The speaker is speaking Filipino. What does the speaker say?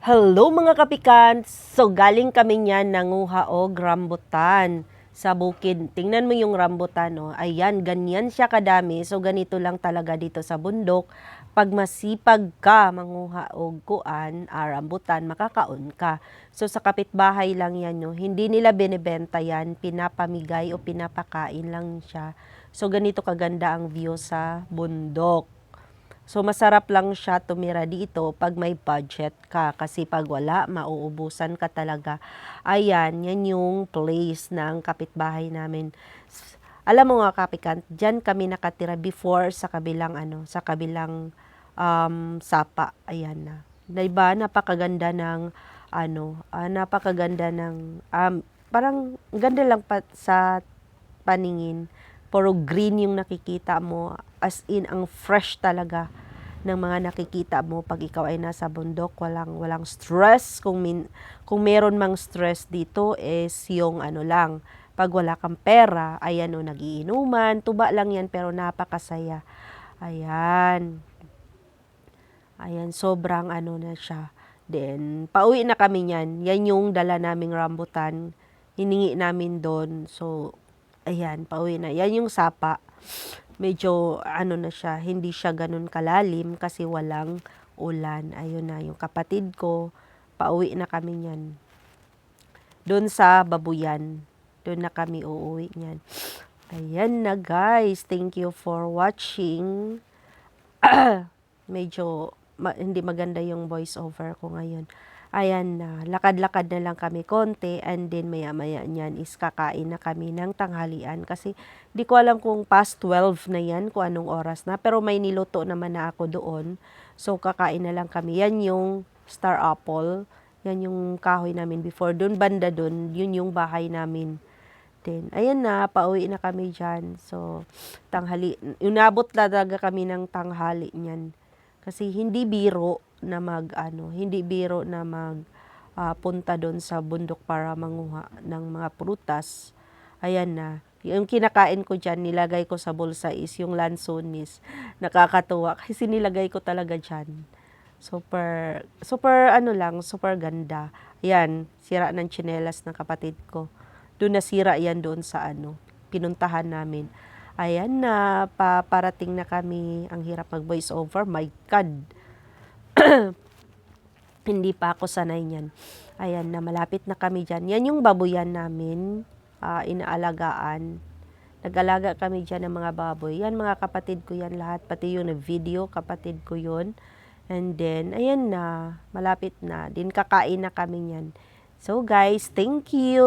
Hello mga kapikan! So galing kami niyan nanguha og rambutan sa bukid. Tingnan mo yung rambutan, no? Ayan, ganyan siya kadami. So ganito lang talaga dito sa bundok. Pag masipag ka manguha og kuan, rambutan, makakaon ka. So sa kapitbahay lang yan, no? Hindi nila binebenta yan, pinapamigay o pinapakain lang siya. So ganito kaganda ang view sa bundok. So, masarap lang siya tumira dito pag may budget ka. Kasi pag wala, mauubusan ka talaga. Ayan, yan yung place ng kapitbahay namin. Alam mo nga, kapikan, dyan kami nakatira before sa kabilang, sa kabilang sapa. Ayan na. Diba, napakaganda ng, napakaganda ng, parang ganda lang pa sa paningin. Puro green yung nakikita mo, as in ang fresh talaga ng mga nakikita mo pag ikaw ay nasa bundok. Walang stress. Kung meron mang stress dito is yung lang, pag wala kang pera, ayan o, nagiinuman, tuba lang yan pero napakasaya. Ayan. Ayan, sobrang na siya. Then, pauwi na kami niyan. Yan yung dala naming rambutan. Hiningi namin doon. So, ayan, pauwi na. Yan yung sapa. Medyo, na siya, hindi siya ganun kalalim kasi walang ulan. Ayun na, yung kapatid ko, pauwi na kami niyan. Doon sa Babuyan. Doon na kami uuwi niyan. Ayan na guys. Thank you for watching. Medyo hindi maganda yung voice over ko ngayon. Ayan na, lakad-lakad na lang kami konti and then maya-maya niyan is kakain na kami ng tanghalian kasi di ko alam kung past 12 na yan, kung anong oras na, pero may niluto naman na ako doon. So kakain na lang kami. Yan yung star apple, yan yung kahoy namin before. Doon banda doon, yun yung bahay namin. Then, ayan na, pauwi na kami dyan. So, tanghali, inabot talaga kami ng tanghali niyan. Kasi hindi biro na hindi biro na punta doon sa bundok para manguha ng mga prutas. Ayan na. Yung kinakain ko dyan, nilagay ko sa bulsa is yung lansones. Nakakatuwa kasi nilagay ko talaga dyan. Super, super super ganda. Ayan, sira ng tsinelas ng kapatid ko. Doon nasira yan doon sa pinuntahan namin. Ayan na, paparating na kami. Ang hirap mag voice over. My God. Hindi pa ako sanay niyan. Ayan na, malapit na kami dyan. Yan yung baboyan namin, inaalagaan. Nag-alaga kami dyan ng mga baboy. Yan, mga kapatid ko yan lahat. Pati yung video, kapatid ko yun. And then, ayan na, malapit na. Din kakain na kami yan. So guys, thank you!